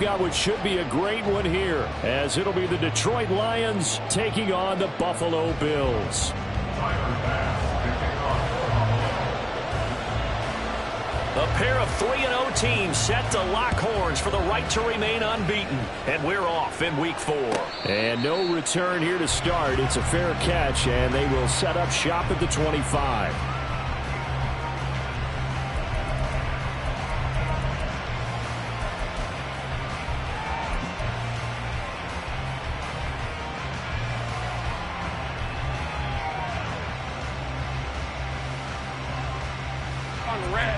got what should be a great one here, as it'll be the Detroit Lions taking on the Buffalo Bills. A pair of 3-0 teams set to lock horns for the right to remain unbeaten. And we're off in week 4. And no return here to start. It's a fair catch, and they will set up shop at the 25. On red.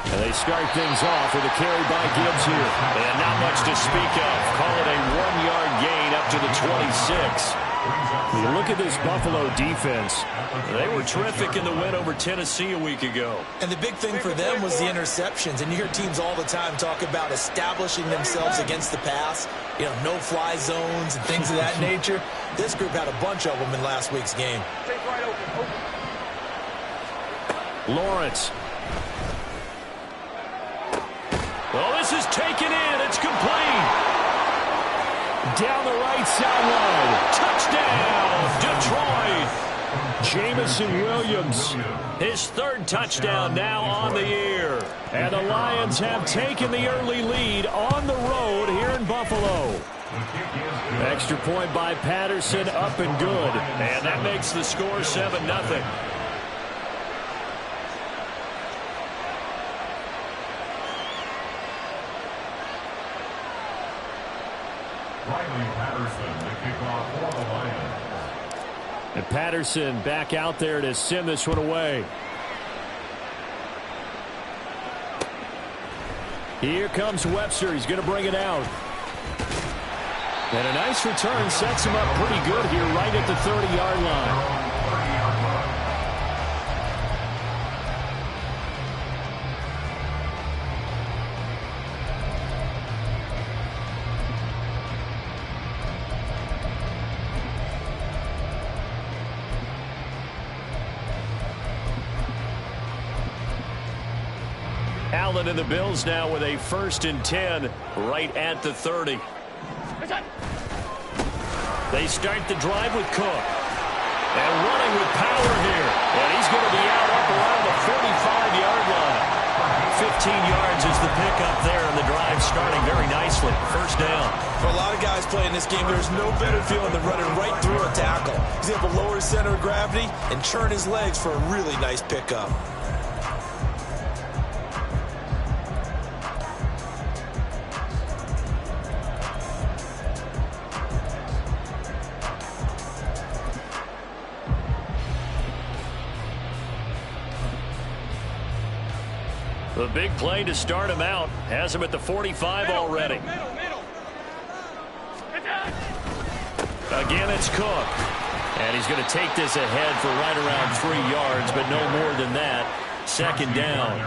And they start things off with a carry by Gibbs here. And not much to speak of. Call it a 1-yard gain up to the 26. You look at this Buffalo defense. They were terrific in the win over Tennessee a week ago. And the big thing for them was the interceptions. And you hear teams all the time talk about establishing themselves against the pass. You know, no-fly zones and things of that nature. This group had a bunch of them in last week's game. Lawrence. Well, this is taken in. It's complete. Down the right sideline. Touchdown, Detroit. Jamison Williams. His 3rd touchdown now on the year. And the Lions have taken the early lead on the road here in Buffalo. Extra point by Patterson, up and good. And that makes the score 7-0. And Patterson back out there to send this one away. Here comes Webster. He's going to bring it out. And a nice return sets him up pretty good here right at the 30-yard line. Allen and the Bills now with a 1st and 10 right at the 30. They start the drive with Cook. And running with power here. And he's going to be out up around the 45-yard line. 15 yards is the pickup there, and the drive starting very nicely. 1st down. For a lot of guys playing this game, there's no better feeling than running right through a tackle. He's able to lower his center of gravity and churn his legs for a really nice pickup. The big play to start him out has him at the 45 already. Again, it's Cook. And he's going to take this ahead for right around 3 yards, but no more than that. 2nd down.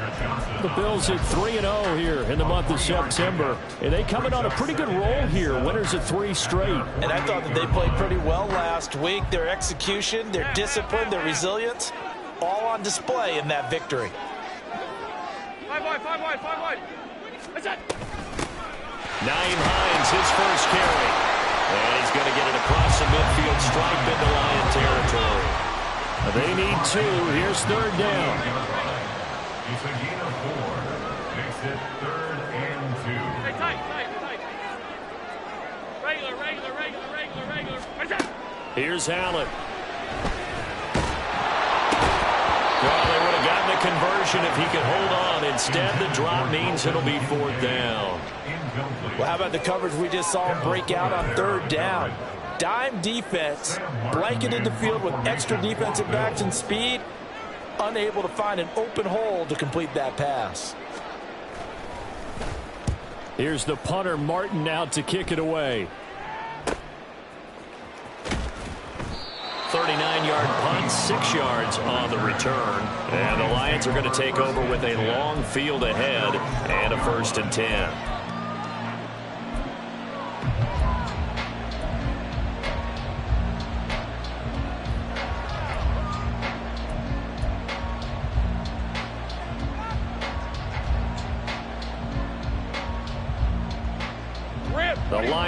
The Bills at 3-0 here in the month of September. And they coming on a pretty good roll here. Winners of 3 straight. And I thought that they played pretty well last week. Their execution, their discipline, their resilience, all on display in that victory. 5 wide. That's it. Naeem Hines, his 1st carry. And he's going to get it across the midfield stripe into Lion territory. They need 2. Here's 3rd down. It's a gain of 4. Makes it 3rd and 2. Hey, tight. Regular. That's it. Here's Allen. Well, they would have gotten the conversion if he could hold on. Instead, the drop means it'll be 4th down. Well, how about the coverage we just saw him break out on 3rd down? Dime defense, blanketed the field with extra defensive backs and speed, unable to find an open hole to complete that pass. Here's the punter, Martin, out to kick it away. 39-yard punt, 6 yards on the return. And the Lions are going to take over with a long field ahead and a 1st and 10.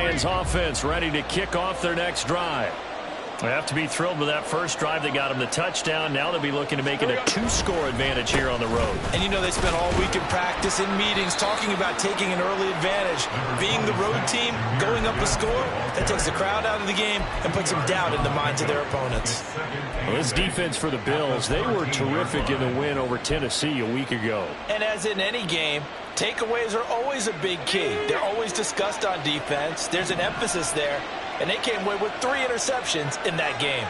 Lions offense ready to kick off their next drive. They have to be thrilled with that first drive. They got them the touchdown. Now they'll be looking to make it a 2-score advantage here on the road. And you know they spent all week in practice, in meetings, talking about taking an early advantage. Being the road team, going up a score, that takes the crowd out of the game and puts some doubt in the minds of their opponents. Well, this defense for the Bills, they were terrific in the win over Tennessee a week ago. And as in any game, takeaways are always a big key. They're always discussed on defense. There's an emphasis there. And they came away with 3 interceptions in that game.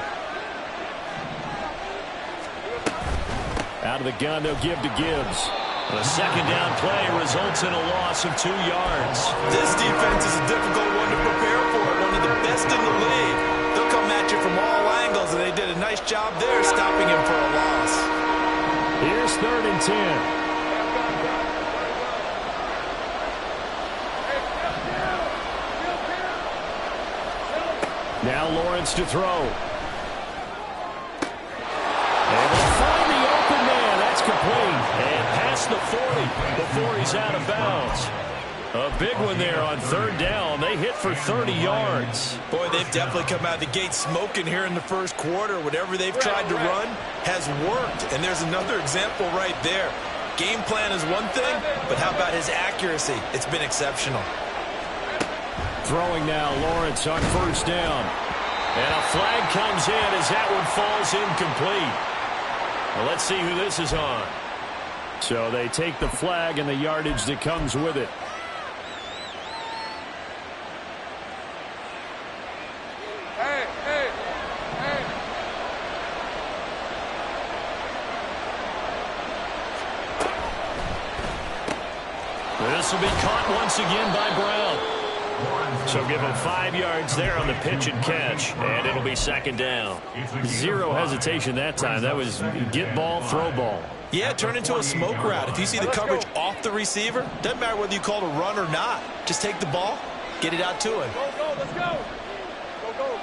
Out of the gun, they'll give to Gibbs. The second down play results in a loss of 2 yards. This defense is a difficult one to prepare for, one of the best in the league. They'll come at you from all angles, and they did a nice job there stopping him for a loss. Here's 3rd and 10. Now Lawrence to throw. Able to find the open man. That's complete. And past the 40 before he's out of bounds. A big one there on 3rd down. They hit for 30 yards. Boy, they've definitely come out of the gate smoking here in the first quarter. Whatever they've tried to run has worked. And there's another example right there. Game plan is one thing, but how about his accuracy? It's been exceptional. Throwing now, Lawrence on 1st down. And a flag comes in as that one falls incomplete. Well, let's see who this is on. So they take the flag and the yardage that comes with it. Hey, hey, hey. This will be caught once again by Brown. So give him 5 yards there on the pitch and catch, and it'll be 2nd down. Zero hesitation that time. That was get ball, throw ball. Yeah, turn into a smoke route. If you see the coverage off the receiver, doesn't matter whether you call it a run or not. Just take the ball, get it out to him. Go, go, let's go. Go, go.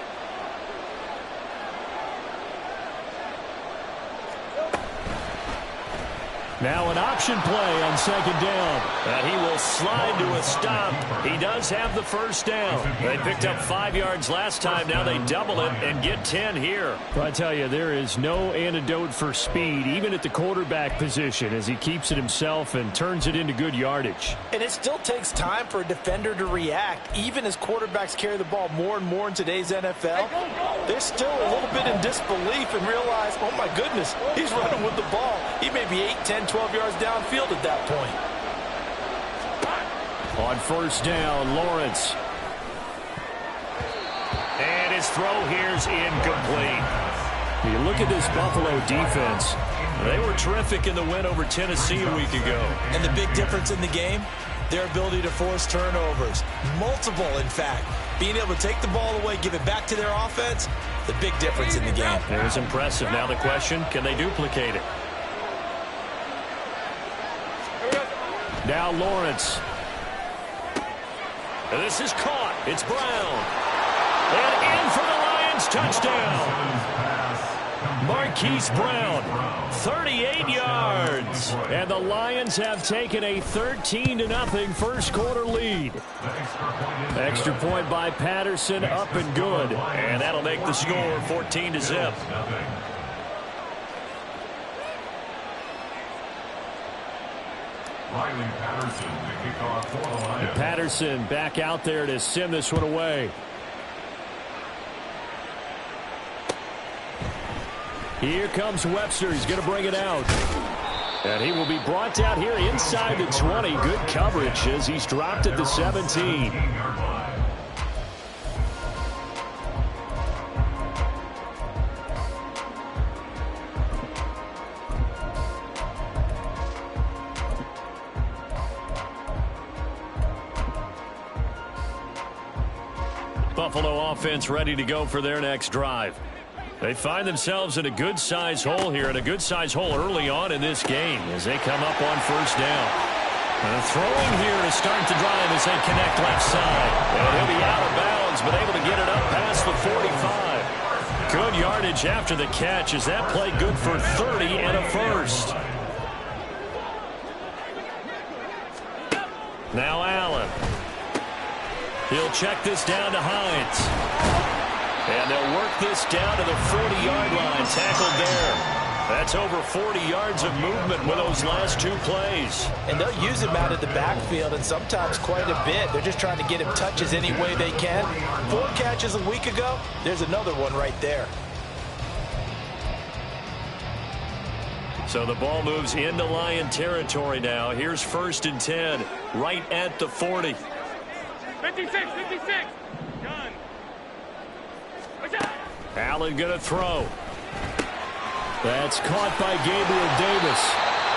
Now an option play on 2nd down. And he will slide to a stop. He does have the 1st down. They picked up 5 yards last time. Now they double it and get 10 here. I tell you, there is no antidote for speed, even at the quarterback position, as he keeps it himself and turns it into good yardage. And it still takes time for a defender to react. Even as quarterbacks carry the ball more and more in today's NFL, they're still a little bit in disbelief and realize, oh my goodness, he's running with the ball. He may be 8, 10, 12 yards downfield at that point. On 1st down, Lawrence. And his throw here's incomplete. You look at this Buffalo defense. They were terrific in the win over Tennessee a week ago. And the big difference in the game, their ability to force turnovers. Multiple, in fact. Being able to take the ball away, give it back to their offense, the big difference in the game. It was impressive. Now the question, can they duplicate it? Now Lawrence. And this is caught. It's Brown. And in for the Lions. Touchdown. Marquise Brown, 38 yards. And the Lions have taken a 13-0 first quarter lead. Extra point by Patterson, up and good. And that'll make the score 14-0. Patterson back out there to send this one away. Here comes Webster. He's going to bring it out. And he will be brought out here inside the 20. Good coverage as he's dropped at the 17. Buffalo offense ready to go for their next drive. They find themselves in a good-sized hole here, and a good-sized hole early on in this game as they come up on 1st down. And throwing here to start the drive as they connect left side. And he'll be out of bounds, but able to get it up past the 45. Good yardage after the catch. Is that play good for 30 and a first? Now Allen. He'll check this down to Hines. And they'll work this down to the 40-yard line. Tackled there. That's over 40 yards of movement with those last two plays. And they'll use him out of the backfield, and sometimes quite a bit. They're just trying to get him touches any way they can. 4 catches a week ago. There's another one right there. So the ball moves into Lion territory now. Here's 1st and 10, right at the 40. 56, 56. Gun. Allen going to throw. That's caught by Gabriel Davis.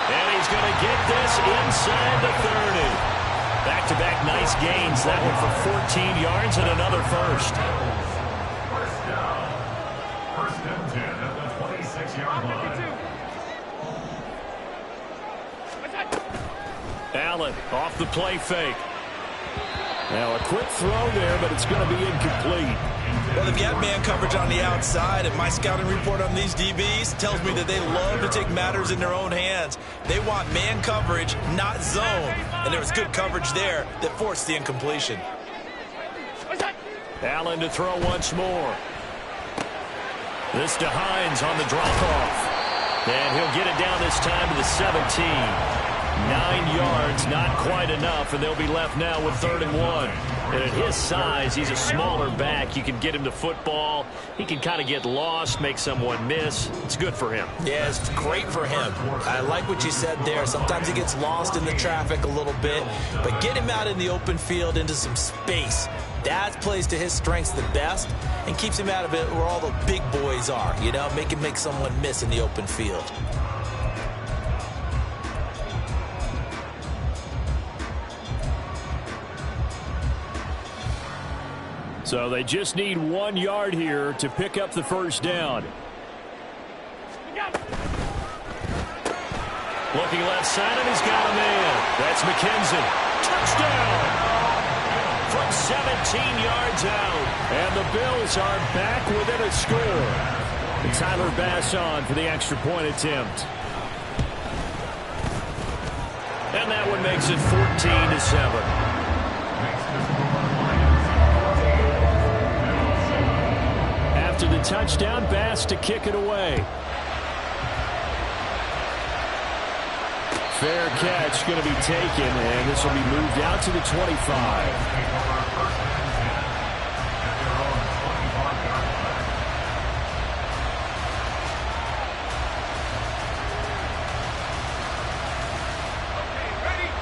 And he's going to get this inside the 30. Back-to-back nice gains. That one for 14 yards and another first. First down. 1st and 10 at the 26-yard line. Allen off the play fake. Now a quick throw there, but it's going to be incomplete. Well, they've got man coverage on the outside, and my scouting report on these DBs tells me that they love to take matters in their own hands. They want man coverage, not zone. And there was good coverage there that forced the incompletion. Allen to throw once more. This to Hines on the drop-off. And he'll get it down this time to the 17. 9 yards, not quite enough, and they'll be left now with 3rd and 1. And at his size, he's a smaller back. You can get him to football. He can kind of get lost, make someone miss. It's good for him. Yeah, it's great for him. I like what you said there. Sometimes he gets lost in the traffic a little bit, but get him out in the open field into some space. That plays to his strengths the best and keeps him out of it where all the big boys are, you know, make him make someone miss in the open field. So they just need 1 yard here to pick up the first down. Looking left side, and he's got a man. That's McKenzie. Touchdown! From 17 yards out. And the Bills are back within a score. And Tyler Bass on for the extra point attempt. And that one makes it 14-7. After the touchdown, Bass to kick it away. Fair catch going to be taken, and this will be moved out to the 25.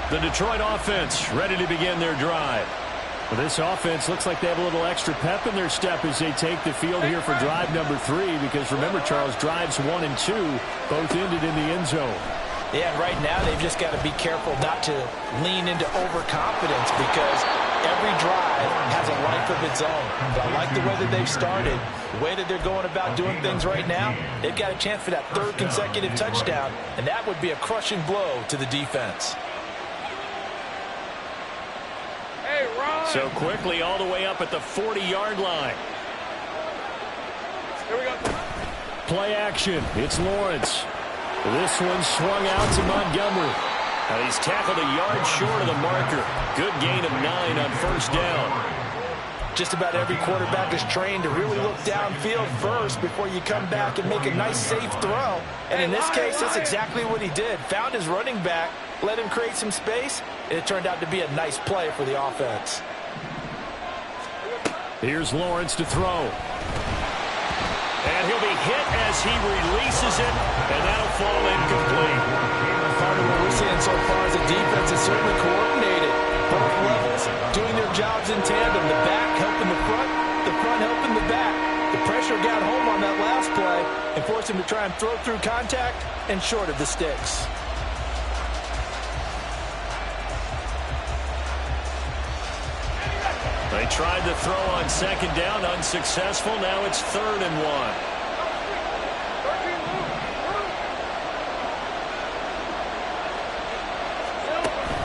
The Detroit offense ready to begin their drive. Well, this offense looks like they have a little extra pep in their step as they take the field here for drive number 3, because remember, Charles, drives 1 and 2 both ended in the end zone. Yeah, right now they've just got to be careful not to lean into overconfidence, because every drive has a life of its own. But I like the way that they've started, the way that they're going about doing things right now. They've got a chance for that 3rd consecutive touchdown, and that would be a crushing blow to the defense. So quickly all the way up at the 40-yard line. Here we go. Play action. It's Lawrence. This one swung out to Montgomery. Now he's tackled a yard short of the marker. Good gain of 9 on first down. Just about every quarterback is trained to really look downfield first before you come back and make a nice, safe throw. And in this case, that's exactly what he did. Found his running back, let him create some space, and it turned out to be a nice play for the offense. Here's Lawrence to throw. And he'll be hit as he releases it, and that'll fall incomplete. Part of what we're seeing so far is the defense is certainly coordinated. Both levels doing their jobs in tandem. The back helping the front helping the back. The pressure got home on that last play and forced him to try and throw through contact and short of the sticks. They tried to throw on second down, unsuccessful. Now it's 3rd and 1.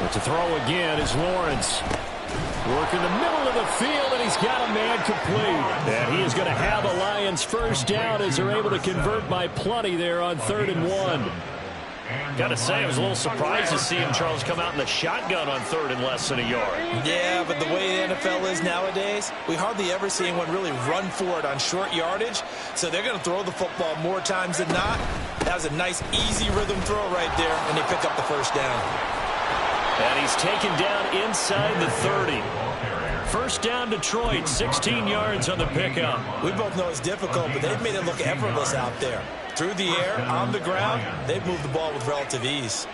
But to throw again is Lawrence. Work in the middle of the field, and he's got a man complete. And he is going to have a Lions first down as they're able to convert by plenty there on 3rd and 1. Gotta say, I was a little surprised to see him, Charles, come out in the shotgun on third and less than a yard. Yeah, but the way the NFL is nowadays, we hardly ever see anyone really run for it on short yardage. So they're going to throw the football more times than not. That was a nice, easy rhythm throw right there, and they pick up the first down. And he's taken down inside the 30. First down, Detroit, 16 yards on the pickup. We both know it's difficult, but they've made it look effortless out there. Through the air, on the ground, they've moved the ball with relative ease.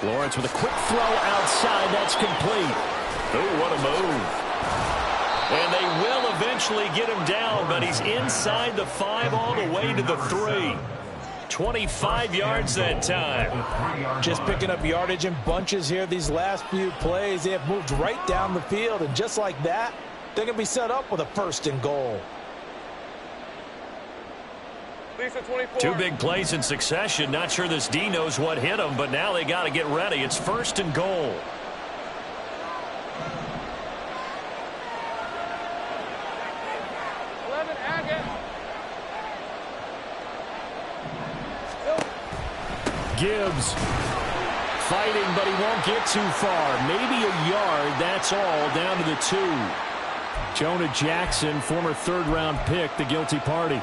Lawrence with a quick throw outside. That's complete. Oh, what a move. And they will eventually get him down, but he's inside the 5 all the way to the 3. 25 yards that time. Just picking up yardage in bunches here these last few plays. They have moved right down the field, and just like that, they're going to be set up with a first and goal. Lisa 24. 2 big plays in succession. Not sure this D knows what hit him, but now they got to get ready. It's first and goal. Gibbs fighting, but he won't get too far. Maybe a yard, that's all, down to the 2. Jonah Jackson, former third-round pick, the guilty party.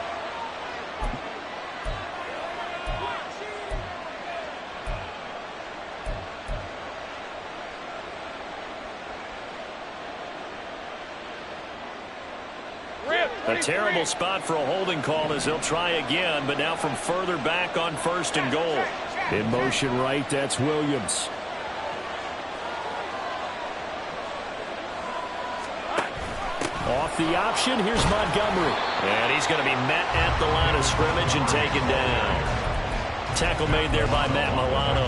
A terrible spot for a holding call as they'll try again, but now from further back on first and goal. In motion right, that's Williams. Off the option, here's Montgomery. And he's going to be met at the line of scrimmage and taken down. Tackle made there by Matt Milano.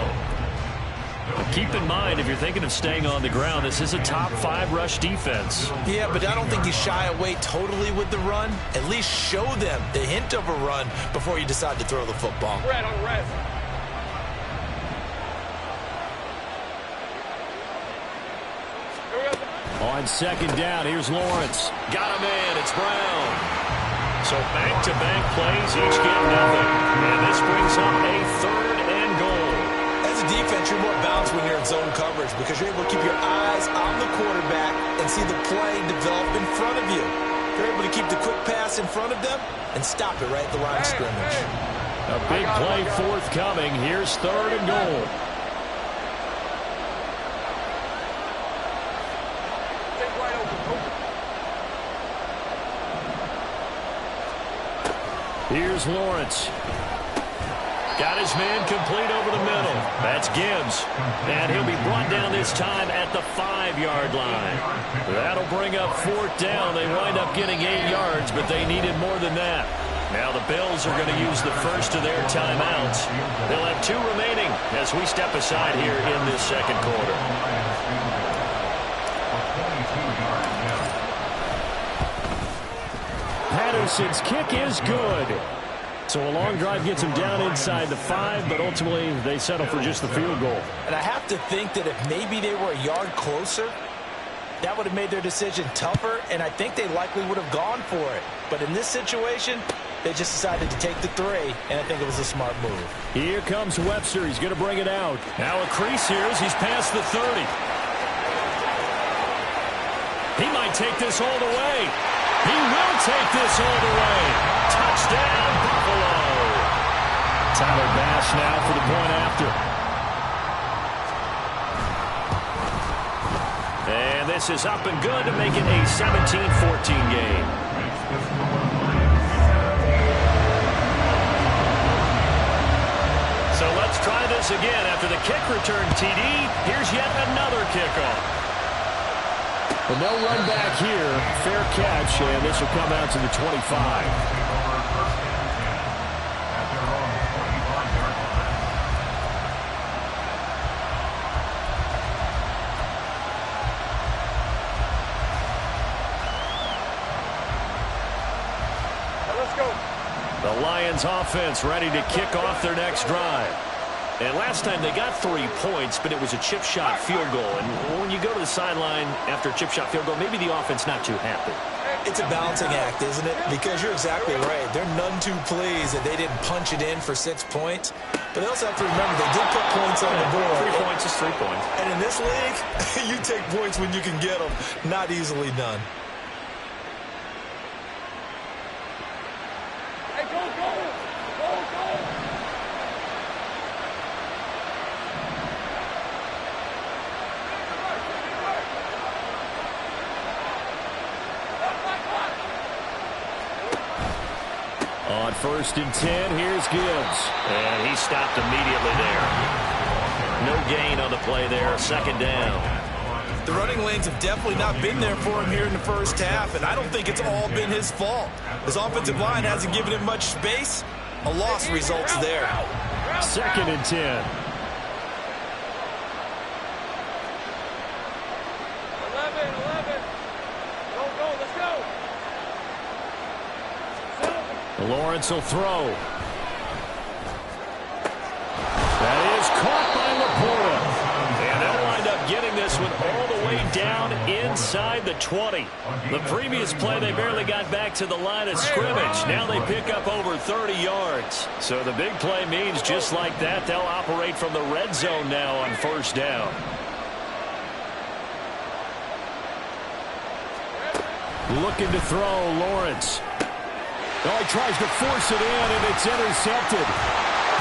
Keep in mind, if you're thinking of staying on the ground, this is a top 5 rush defense. Yeah, but I don't think you shy away totally with the run. At least show them the hint of a run before you decide to throw the football. Red on red. On second down, here's Lawrence. Got him in, it's Brown. So back-to-back plays, each get nothing. And this brings up a third and goal. As a defense, you're more balanced when you're in zone coverage because you're able to keep your eyes on the quarterback and see the play develop in front of you. You're able to keep the quick pass in front of them and stop it right at the line of scrimmage. A big play forthcoming. Here's third and goal. Here's Lawrence. Got his man complete over the middle. That's Gibbs. And he'll be brought down this time at the 5-yard line. That'll bring up fourth down. They wind up getting 8 yards, but they needed more than that. Now the Bills are going to use the first of their timeouts. They'll have 2 remaining as we step aside here in this second quarter. Patterson's kick is good. So a long drive gets him down inside the 5, but ultimately they settle for just the field goal. And I have to think that if maybe they were a yard closer, that would have made their decision tougher, and I think they likely would have gone for it. But in this situation, they just decided to take the 3, and I think it was a smart move. Here comes Webster. He's going to bring it out. Now a crease here as he's past the 30. He might take this all the way. He will take this all the way. Touchdown, Buffalo. Tyler Bass now for the point after. And this is up and good to make it a 17-14 game. So let's try this again. After the kick return TD, here's yet another kickoff. And they'll run back here. Fair catch, and this will come out to the 25. Let's go. The Lions offense ready to kick off their next drive. And last time they got 3 points, but it was a chip shot field goal. And when you go to the sideline after a chip shot field goal, maybe the offense not too happy. It's a balancing act, isn't it? Because you're exactly right. They're none too pleased that they didn't punch it in for 6 points. But they also have to remember they did put points on the board. 3 points is 3 points. And in this league, you take points when you can get them. Not easily done. Hey, go, go! Go, go! On 1st and 10, here's Gibbs. And he stopped immediately there. No gain on the play there, 2nd down. The running lanes have definitely not been there for him here in the first half, and I don't think it's all been his fault. His offensive line hasn't given him much space. A loss results there. 2nd and 10. 11. Go, go, let's go! Lawrence will throw. That is caught by Laporta. And they'll wind up getting this one all the way down inside the 20. The previous play, they barely got back to the line of scrimmage. Now they pick up over 30 yards. So the big play means just like that, they'll operate from the red zone now on 1st down. Looking to throw, Lawrence. Oh, he tries to force it in, and it's intercepted.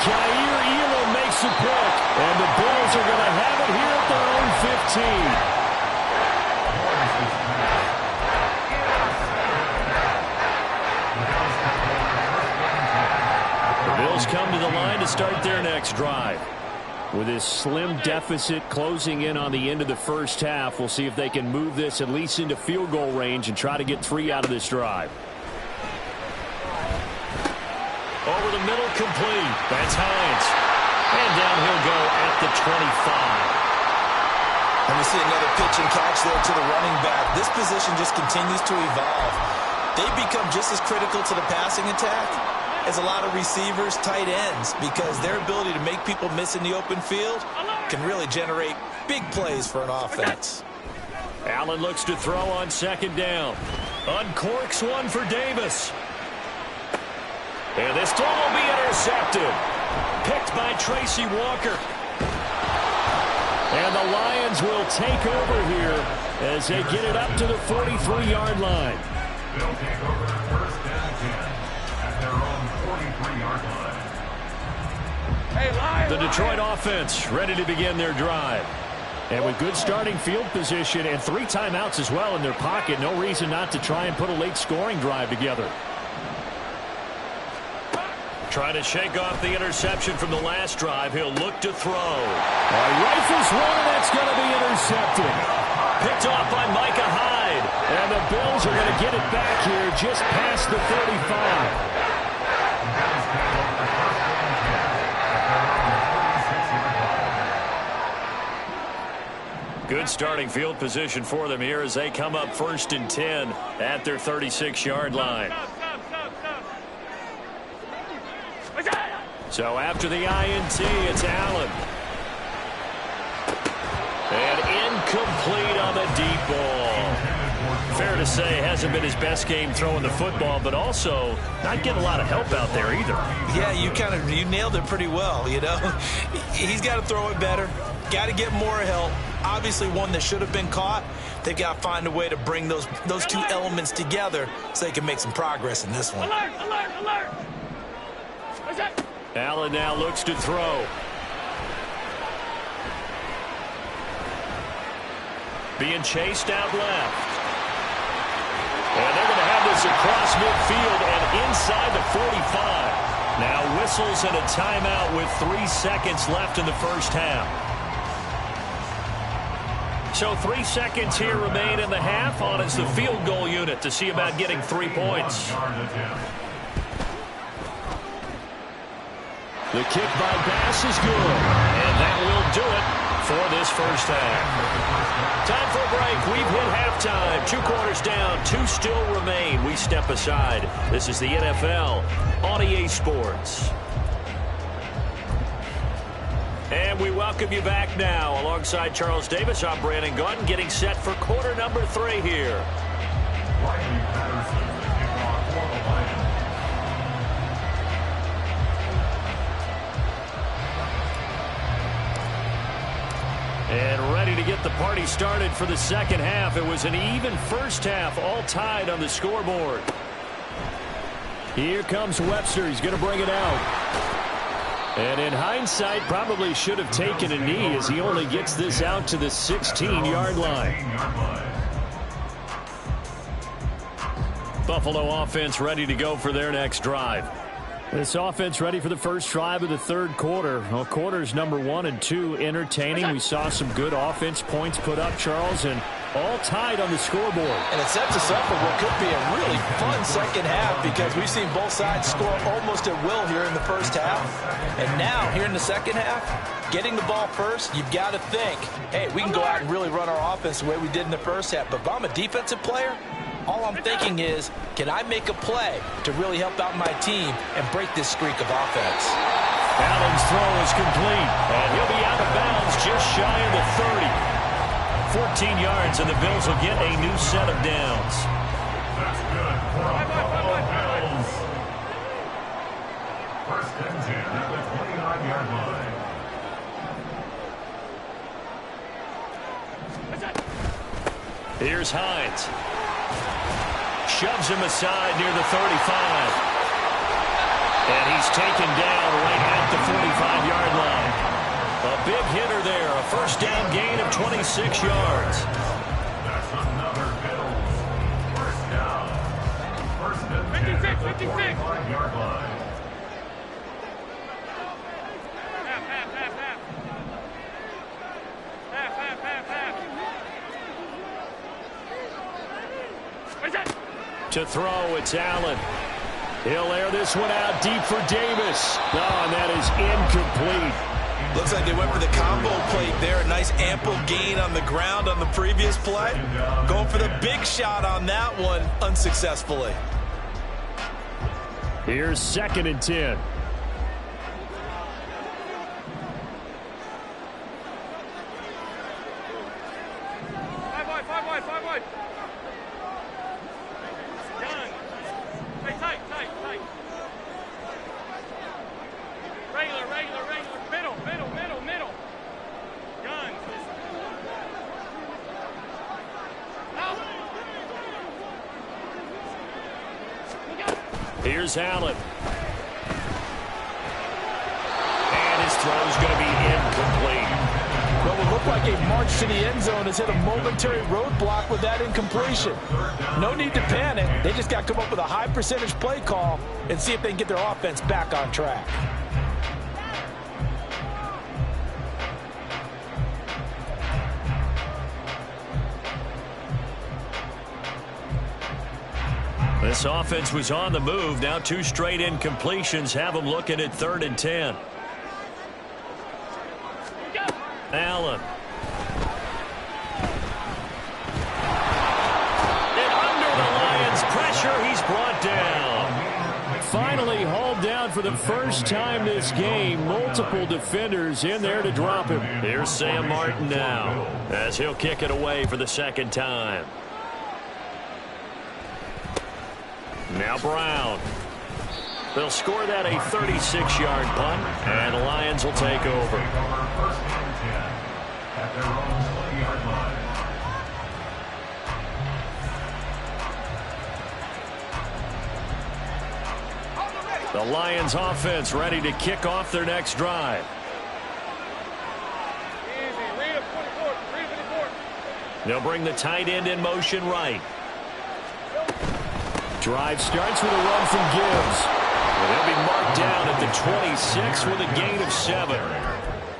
Jair Elam makes a pick, and the Bills are going to have it here at their own 15. The Bills come to the line to start their next drive. With this slim deficit closing in on the end of the first half, we'll see if they can move this at least into field goal range and try to get 3 out of this drive. Over the middle, complete. That's Hines. And down he'll go at the 25. And we see another pitch and catch there to the running back. This position just continues to evolve. They've become just as critical to the passing attack as a lot of receivers, tight ends, because their ability to make people miss in the open field can really generate big plays for an offense. Allen looks to throw on 2nd down. Uncorks one for Davis. And this throw will be intercepted. Picked by Tracy Walker. And the Lions will take over here as they get it up to the 43-yard line. They'll take over 1st and 10 at their own 43-yard line. Hey, Lions! The Detroit offense ready to begin their drive. And with good starting field position and 3 timeouts as well in their pocket, no reason not to try and put a late scoring drive together. Trying to shake off the interception from the last drive. He'll look to throw. Rifles one, and that's going to be intercepted. Picked off by Micah Hyde. And the Bills are going to get it back here just past the 35. Good starting field position for them here as they come up 1st and 10 at their 36-yard line. So after the INT, it's Allen. And incomplete on the deep ball. Fair to say, hasn't been his best game throwing the football, but also not getting a lot of help out there either. Yeah, you nailed it pretty well, you know. He's got to throw it better. Got to get more help. Obviously one that should have been caught. They've got to find a way to bring those 2 elements together so they can make some progress in this one. Alert, alert, alert! What's that? Allen now looks to throw. Being chased out left. And they're going to have this across midfield and inside the 45. Now whistles and a timeout with 3 seconds left in the first half. So 3 seconds here remain in the half on as the field goal unit to see about getting 3 points. The kick by Bass is good. And that will do it for this first half. Time for a break. We've hit halftime. 2 quarters down. 2 still remain. We step aside. This is the NFL on EA Sports. And we welcome you back now. Alongside Charles Davis, I'm Brandon Gaudin, getting set for quarter number 3 here. Riley Patterson, the kickoff for the Lions. And ready to get the party started for the second half. It was an even first half, all tied on the scoreboard. Here comes Webster. He's going to bring it out. And in hindsight, probably should have taken a knee as he only gets this out to the 16-yard line. Buffalo offense ready to go for their next drive. This offense ready for the first drive of the third quarter. Well, quarters number 1 and 2 entertaining. We saw some good offense points put up, Charles, and all tied on the scoreboard. And it sets us up for what could be a really fun second half because we've seen both sides score almost at will here in the first half. And now, here in the second half, getting the ball first, you've got to think, hey, we can go out and really run our offense the way we did in the first half. But if I'm a defensive player, all I'm thinking is, can I make a play to really help out my team and break this streak of offense? Allen's throw is complete, and he'll be out of bounds just shy of the 30. 14 yards, and the Bills will get a new set of downs. That's good for the Buffalo Bills. First and 10 at the 29-yard line. Here's Hines. Shoves him aside near the 35. And he's taken down right at the 45-yard line. A big hitter there. A first down gain of 26 yards. That's another Bills. First down. First and 10 at the 45-yard line. Half, half, half, half. Half, half, half, half. Where's that? To throw, it's Allen. He'll air this one out deep for Davis. Oh, and that is incomplete. Looks like they went for the combo plate there. A nice ample gain on the ground on the previous play. Going for the big shot on that one unsuccessfully. Here's 2nd and 10. Five wide. Done. Hey, tight. Regular. Middle. Gun. Out. Here's Allen. And his throw's going to be incomplete. Well, what looked like a march to the end zone has hit a momentary roadblock with that incompletion. No need to panic. They just got to come up with a high percentage play call and see if they can get their offense back on track. This offense was on the move. Now 2 straight incompletions have them looking at 3rd and 10. Allen. And under the Lions' pressure, he's brought down. Finally hauled down for the first time this game. Multiple defenders in there to drop him. Here's Sam Martin now as he'll kick it away for the second time. Now Brown. They'll score that a 36-yard punt, and the Lions will take over. First and 10 at their own 20-yard line. The Lions offense ready to kick off their next drive. Easy. Read it 44. Read it 54. They'll bring the tight end in motion right. Drive starts with a run from Gibbs. They'll be marked down at the 26 with a gain of 7.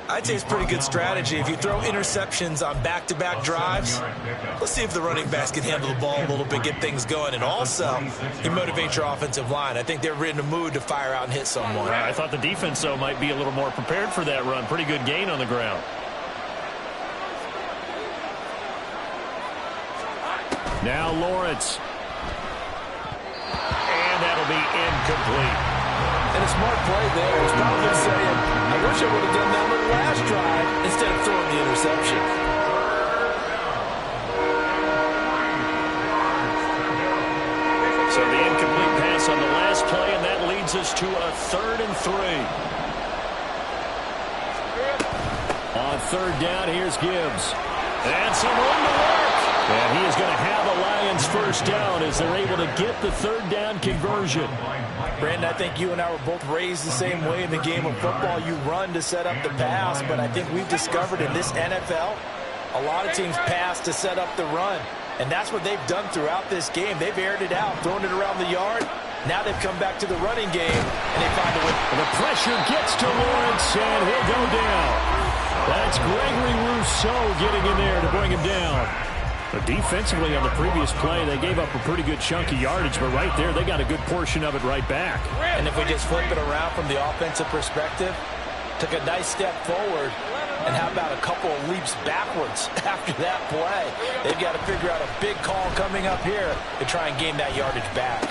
I'd say it's pretty good strategy. If you throw interceptions on back-to-back drives, let's see if the running backs can handle the ball a little bit, get things going. And also, you motivate your offensive line. I think they're in a mood to fire out and hit someone. I thought the defense, though, might be a little more prepared for that run. Pretty good gain on the ground. Now Lawrence. And that'll be incomplete. And a smart play there. He's probably saying, I wish I would have done that on the last drive instead of throwing the interception. So the incomplete pass on the last play, and that leads us to a 3rd and 3. On 3rd down, here's Gibbs. And some room to work. And he is going to have a Lions first down as they're able to get the 3rd down conversion. Brandon, I think you and I were both raised the same way in the game of football. You run to set up the pass, but I think we've discovered in this NFL, a lot of teams pass to set up the run. And that's what they've done throughout this game. They've aired it out, thrown it around the yard. Now they've come back to the running game, and they find a way. The pressure gets to Lawrence, and he'll go down. That's Gregory Rousseau getting in there to bring him down. But defensively on the previous play, they gave up a pretty good chunk of yardage, but right there, they got a good portion of it right back. And if we just flip it around from the offensive perspective, took a nice step forward, and how about a couple of leaps backwards after that play? They've got to figure out a big call coming up here to try and gain that yardage back.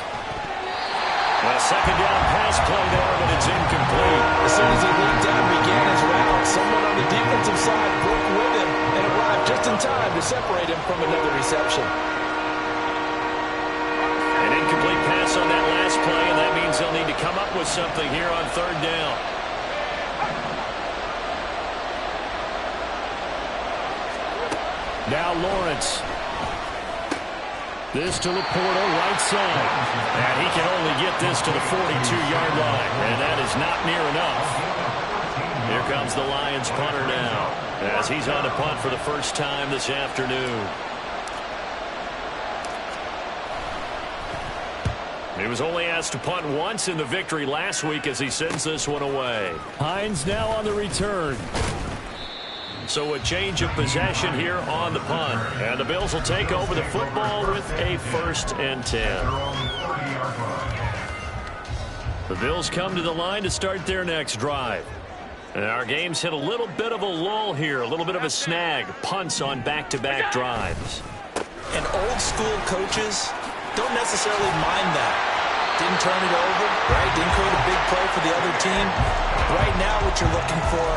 A 2nd down pass play there, but it's incomplete. As soon as he leaned down and began his route, someone on the defensive side broke with him and arrived just in time to separate him from another reception. An incomplete pass on that last play, and that means they'll need to come up with something here on 3rd down. Now Lawrence. This to Laporta, right side. And he can only get this to the 42-yard line. And that is not near enough. Here comes the Lions punter now, as he's on to punt for the first time this afternoon. He was only asked to punt once in the victory last week as he sends this one away. Hines now on the return. So a change of possession here on the punt. And the Bills will take over the football with a 1st and 10. The Bills come to the line to start their next drive. And our game's hit a little bit of a lull here, a little bit of a snag. Punts on back-to-back drives. And old school coaches don't necessarily mind that. Didn't turn it over, right? Didn't create a big play for the other team. Right now what you're looking for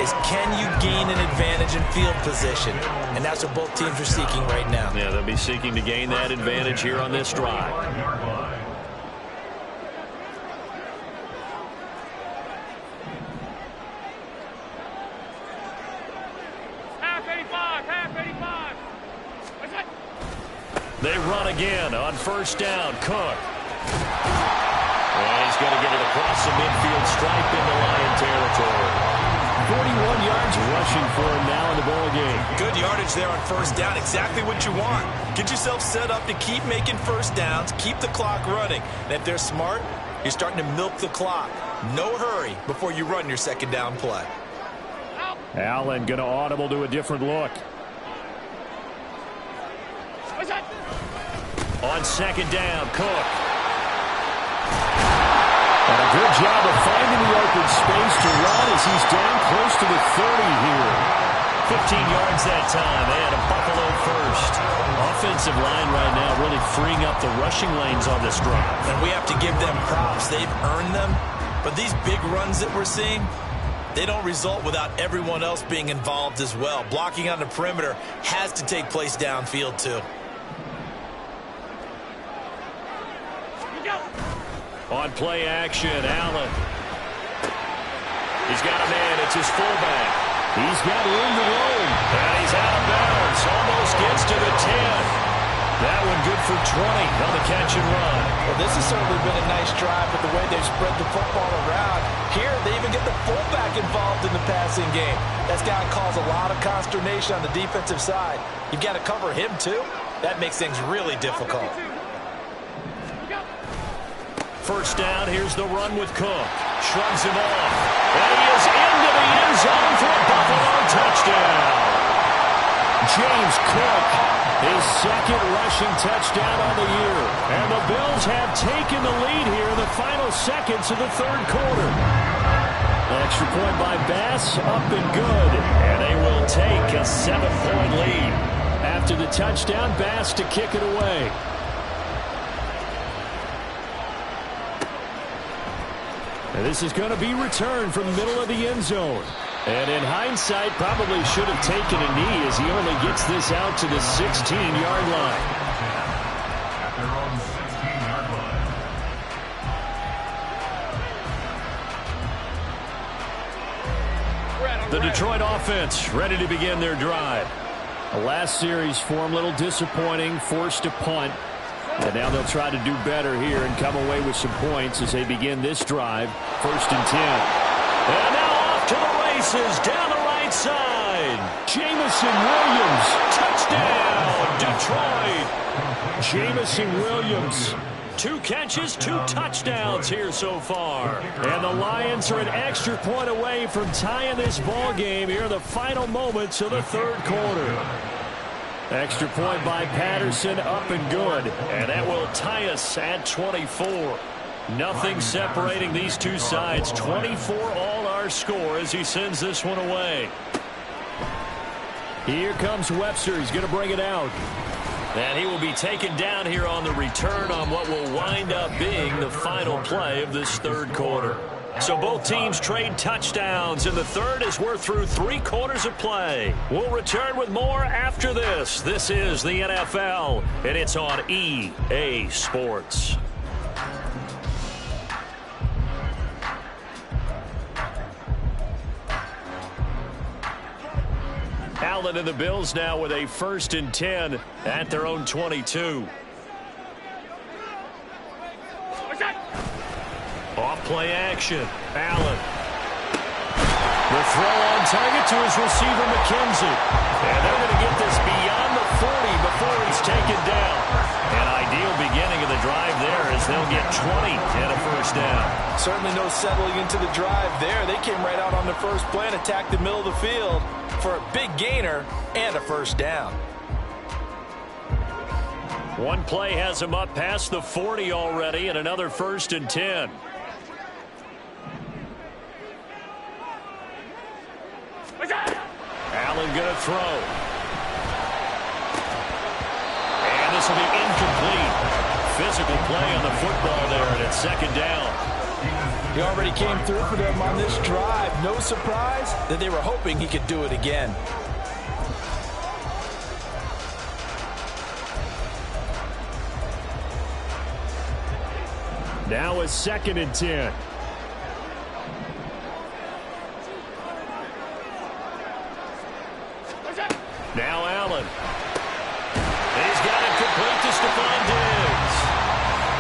is, can you gain an advantage in field position? And that's what both teams are seeking right now. Yeah, they'll be seeking to gain that advantage here on this drive. Half 85. What's that? They run again on 1st down. Cook. And he's going to get it across the midfield stripe into Lion territory. 41 yards rushing for him now in the ball game. Good yardage there on 1st down. Exactly what you want. Get yourself set up to keep making 1st downs, keep the clock running. And if they're smart, you're starting to milk the clock. No hurry before you run your 2nd down play. Allen going to audible to a different look. What's that? On 2nd down, Cook. And a good job of finding the open space to run as he's down close to the 30 here. 15 yards that time, and a Buffalo first. Offensive line right now really freeing up the rushing lanes on this drive. And we have to give them props. They've earned them. But these big runs that we're seeing, they don't result without everyone else being involved as well. Blocking on the perimeter has to take place downfield too. On play action, Allen. He's got a man. It's his fullback. He's got room to roam. And he's out of bounds. Almost gets to the 10. That one good for 20 on the catch and run. Well, this has certainly been a nice drive with the way they've spread the football around. Here, they even get the fullback involved in the passing game. That's got to cause a lot of consternation on the defensive side. You've got to cover him, too. That makes things really difficult. 1st down, here's the run with Cook. Shrugs him off. And he is into the end zone for a Buffalo touchdown. James Cook, his 2nd rushing touchdown on the year. And the Bills have taken the lead here in the final seconds of the 3rd quarter. Extra point by Bass, up and good. And they will take a 7-point lead. After the touchdown, Bass to kick it away. And this is going to be returned from the middle of the end zone. And in hindsight, probably should have taken a knee as he only gets this out to the 16-yard line. At their own 16-yard line. The Detroit offense ready to begin their drive. The last series for them, a little disappointing, forced to punt. And now they'll try to do better here and come away with some points as they begin this drive. 1st and 10. And now off to the races down the right side. Jamison Williams. Touchdown, Detroit. Jamison Williams. 2 catches, 2 touchdowns here so far. And the Lions are an extra point away from tying this ball game here in the final moments of the 3rd quarter. Extra point by Patterson, up and good. And that will tie us at 24. Nothing separating these two sides. 24 all our score as he sends this one away. Here comes Webster. He's going to bring it out. And he will be taken down here on the return on what will wind up being the final play of this 3rd quarter. So both teams trade touchdowns in the 3rd as we're through 3 quarters of play. We'll return with more after this. This is the NFL, and it's on EA Sports. Allen and the Bills now with a 1st and 10 at their own 22. Off play action. Allen. The throw on target to his receiver, McKenzie. And they're going to get this beyond the 40 before he's taken down. An ideal beginning of the drive there as they'll get 20 and a 1st down. Certainly no settling into the drive there. They came right out on the first play and attacked the middle of the field for a big gainer and a 1st down. One play has him up past the 40 already and another 1st and 10. Allen going to throw. And this will be incomplete. Physical play on the football there, and it's 2nd down. He already came through for them on this drive. No surprise that they were hoping he could do it again. Now it's 2nd and 10. Now Allen. He's got it complete to Stephon Diggs.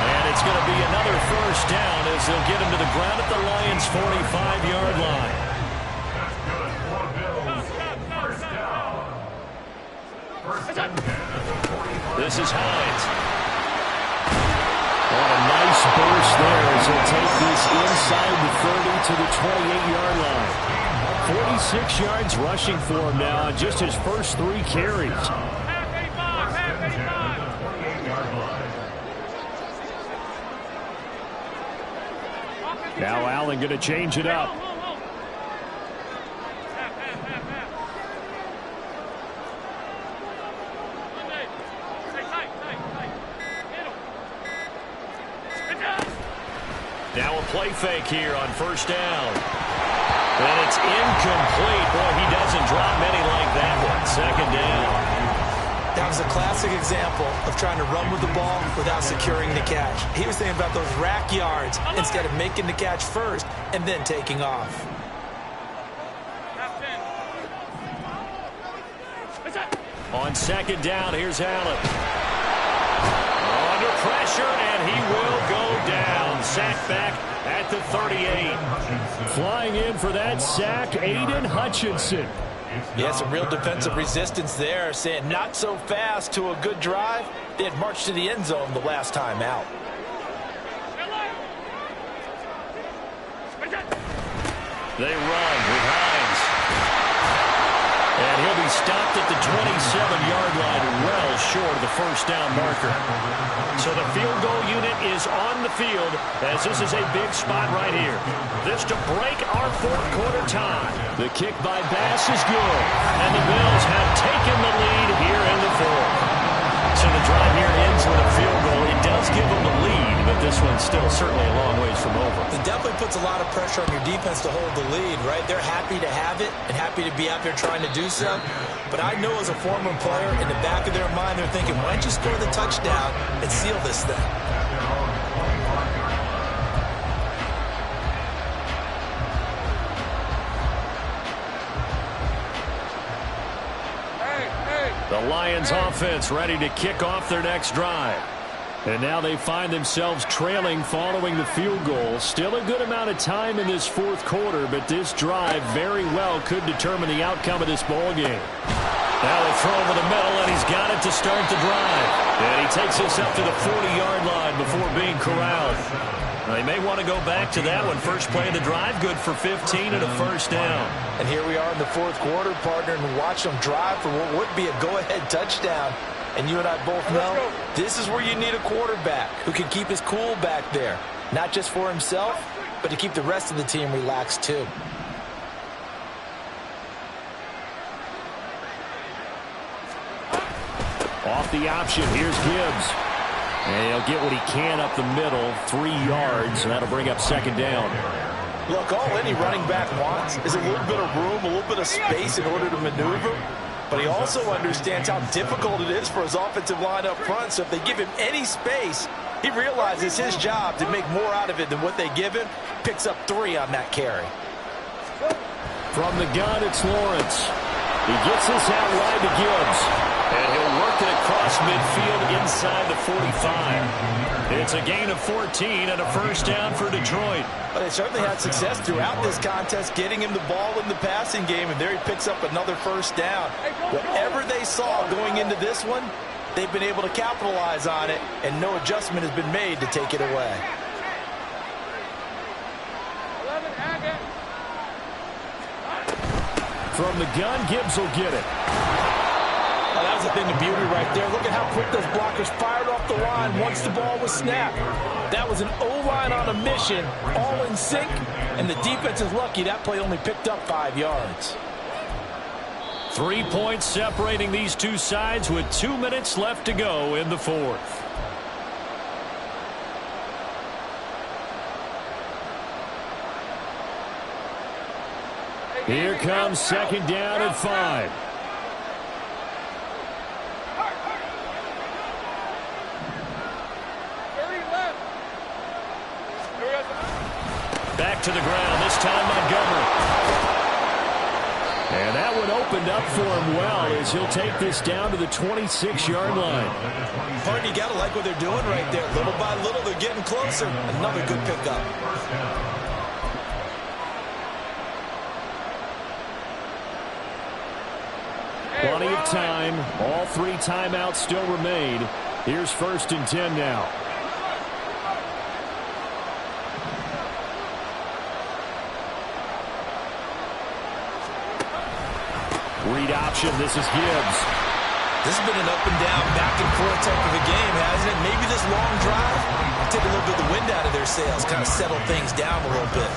And it's going to be another 1st down as they'll get him to the ground at the Lions' 45-yard line. This is Hines. What a nice burst there as he'll take this inside the 30 to the 28-yard line. 46 yards rushing for him now on just his first 3 carries. Now Allen going to change it up. Now a play fake here on 1st down. And it's incomplete. Boy, he doesn't drop many like that one. 2nd down. That was a classic example of trying to run with the ball without securing the catch. He was thinking about those rack yards instead of making the catch first and then taking off. On 2nd down, here's Allen. Under pressure, and he will go down. Sacked back at the 38. Flying in for that sack, Aiden Hutchinson. Yeah, some real defensive resistance there, saying not so fast to a good drive. They had marched to the end zone the last time out. They run with Hines. And he'll be stopped at the 27-yard line, well short of the 1st down marker. So the field goal unit is on the field as this is a big spot right here. This to break our 4th quarter tie. The kick by Bass is good. And the Bills have taken the lead here in the 4th. So the drive here ends with a field goal. It does does give them the lead, but this one's still certainly a long ways from over. It definitely puts a lot of pressure on your defense to hold the lead, right? They're happy to have it and happy to be out there trying to do so. But I know as a former player, in the back of their mind, they're thinking, why don't you score the touchdown and seal this thing? The Lions offense ready to kick off their next drive. And now they find themselves trailing following the field goal. Still a good amount of time in this fourth quarter, but this drive very well could determine the outcome of this ball game. Now they throw over the middle, and he's got it to start the drive. And he takes us up to the 40-yard line before being corralled. They may want to go back to that one. First play of the drive, good for 15 and a first down. And here we are in the fourth quarter, partner, and watch them drive for what would be a go-ahead touchdown. And you and I both know this is where you need a quarterback who can keep his cool back there. Not just for himself, but to keep the rest of the team relaxed too. Off the option, here's Gibbs. And he'll get what he can up the middle, 3 yards, and that'll bring up second down. Look, all any running back wants is a little bit of room, a little bit of space in order to maneuver. But he also understands how difficult it is for his offensive line up front. So if they give him any space, he realizes his job to make more out of it than what they give him. Picks up 3 on that carry. From the gun, it's Lawrence. He gets this out wide to Gibbs. And he'll work it across midfield inside the 45. It's a gain of 14 and a first down for Detroit. But they certainly had success throughout this contest, getting him the ball in the passing game, and there he picks up another first down. Whatever they saw going into this one, they've been able to capitalize on it, and no adjustment has been made to take it away. From the gun, Gibbs will get it. Oh, that was a thing of beauty right there. Look at how quick those blockers fired off the line once the ball was snapped. That was an O-line on a mission, all in sync, and the defense is lucky that play only picked up 5 yards. 3 points separating these two sides with 2 minutes left to go in the fourth. Here comes second down at 5. Back to the ground, this time Montgomery. And that one opened up for him well as he'll take this down to the 26-yard line. Partner, you got to like what they're doing right there. Little by little, they're getting closer. Another good pickup. Plenty of time. All 3 timeouts still remain. Here's first and 10 now. Read option. This is Gibbs. This has been an up and down, back and forth type of a game, hasn't it? Maybe this long drive will take a little bit of the wind out of their sails, kind of settle things down a little bit.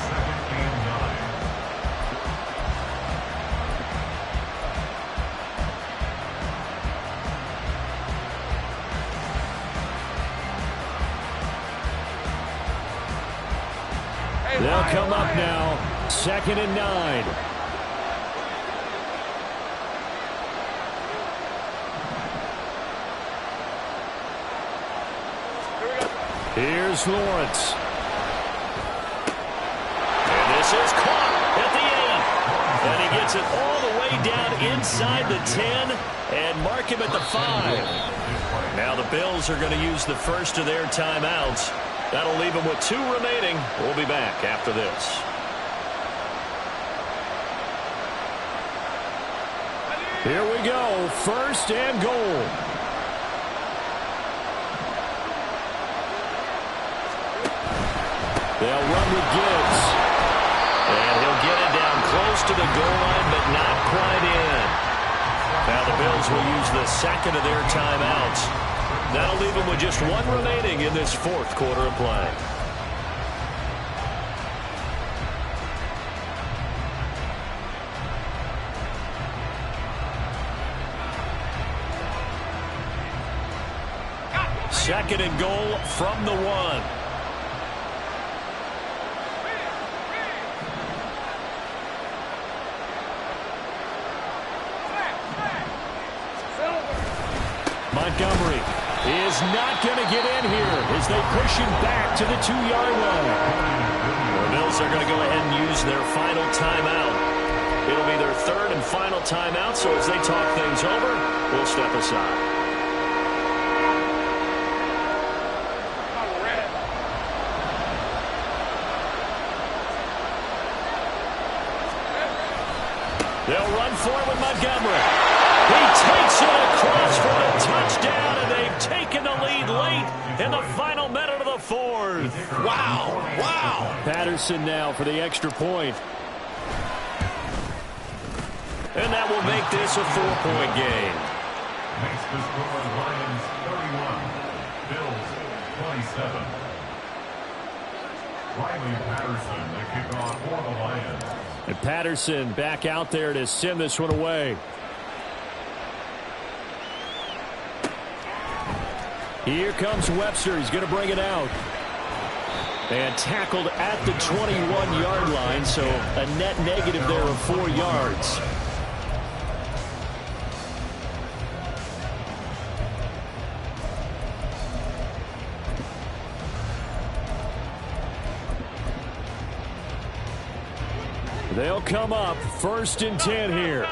They'll come up now. 2nd and 9. Here's Lawrence. And this is caught at the 8. And he gets it all the way down inside the 10 and mark him at the 5. Now the Bills are going to use the first of their timeouts. That'll leave them with 2 remaining. We'll be back after this. Here we go. First and goal. They'll run with Gibbs. And he'll get it down close to the goal line, but not quite in. Now the Bills will use the second of their timeouts. That'll leave them with just 1 remaining in this fourth quarter of play. Second and goal from the 1. Montgomery is not going to get in here as they push him back to the 2-yard line. The Bills are going to go ahead and use their final timeout. It'll be their third and final timeout, so as they talk things over, we'll step aside. They'll run for it with Montgomery. He takes it across for a touchdown, and they've taken the lead late in the final minute of the fourth. Wow, wow. Patterson now for the extra point. And that will make this a 4-point game. Makes the score Lions 31, Bills 27. Riley Patterson, the kickoff for the Lions. And Patterson back out there to send this one away. Here comes Webster. He's going to bring it out. And tackled at the 21-yard line, so a net negative there of 4 yards. They'll come up 1st and 10 here.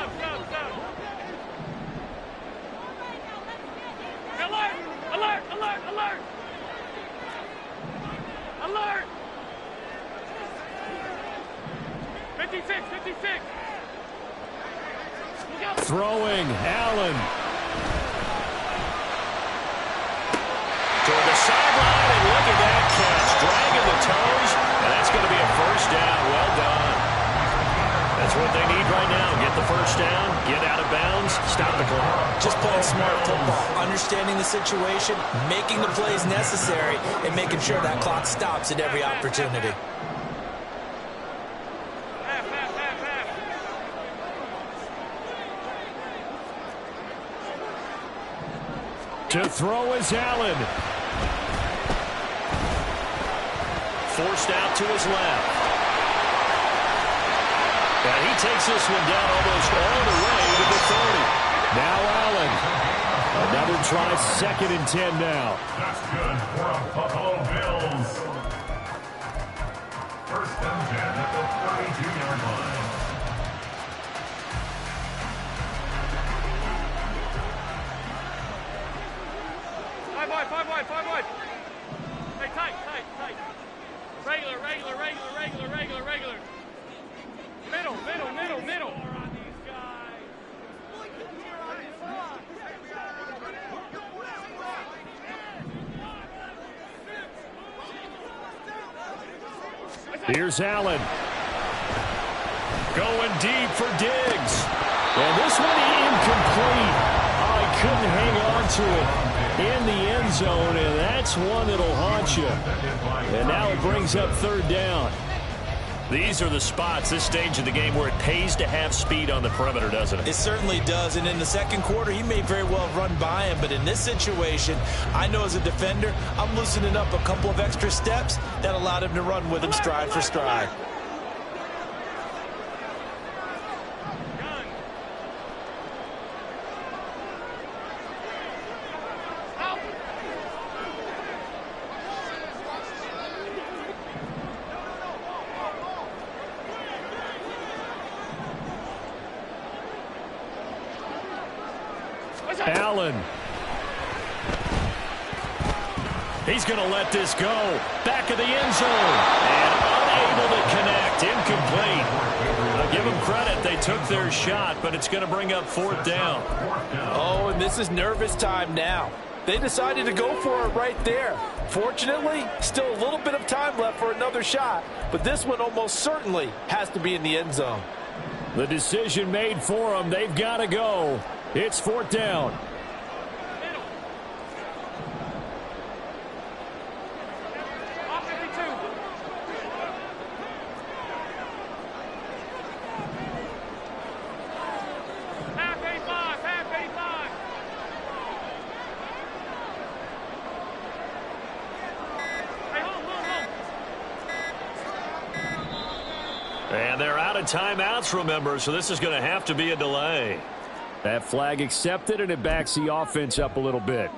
Alert! Alert! Alert! Alert! Alert! 56! 56! Throwing, Allen. Toward the sideline, and look at that catch. Dragging the toes, and that's going to be a first down. Well done. That's what they need right now. Get the first down, get out of bounds, stop the clock. Just playing smart football, understanding the situation, making the plays necessary, and making sure that clock stops at every opportunity. To throw is Allen. Forced out to his left. And he takes this one down almost all the way to the 30. Now Allen. Another try, 2nd and 10 now. That's good for the Buffalo Bills. 1st and 10 at the 32-yard line. Five wide. Hey, tight. Regular. Middle. Here's Allen. Going deep for Diggs. And this one incomplete. Oh, he couldn't hang on to it in the end zone, and that's one that'll haunt you. And now it brings up 3rd down. These are the spots, this stage of the game, where it pays to have speed on the perimeter, doesn't it? It certainly does, and in the second quarter, he may very well run by him, but in this situation, I know as a defender, I'm loosening up a couple of extra steps that allowed him to run with him stride for stride. Allen. He's going to let this go. Back of the end zone. And unable to connect. Incomplete. I'll give them credit. They took their shot, but it's going to bring up 4th down. Oh, and this is nervous time now. They decided to go for it right there. Fortunately, still a little bit of time left for another shot, but this one almost certainly has to be in the end zone. The decision made for them. They've got to go. It's 4th down. And they're out of timeouts, remember, so this is going to have to be a delay. That flag accepted, and it backs the offense up a little bit.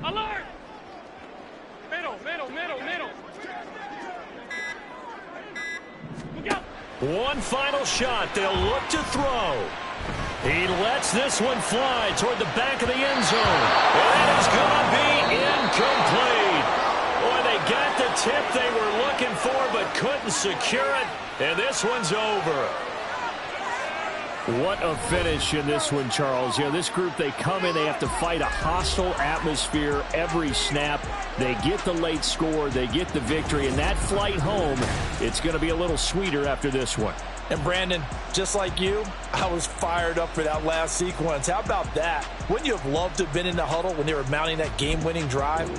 Alert! Middle. One final shot. They'll look to throw. He lets this one fly toward the back of the end zone. And it is going to be incomplete. Boy, they got the tip they were looking for but couldn't secure it. And this one's over. What a finish in this one, Charles. You know, this group, they come in, they have to fight a hostile atmosphere every snap. They get the late score, they get the victory, and that flight home, it's going to be a little sweeter after this one. And Brandon, just like you, I was fired up for that last sequence. How about that? Wouldn't you have loved to have been in the huddle when they were mounting that game-winning drive?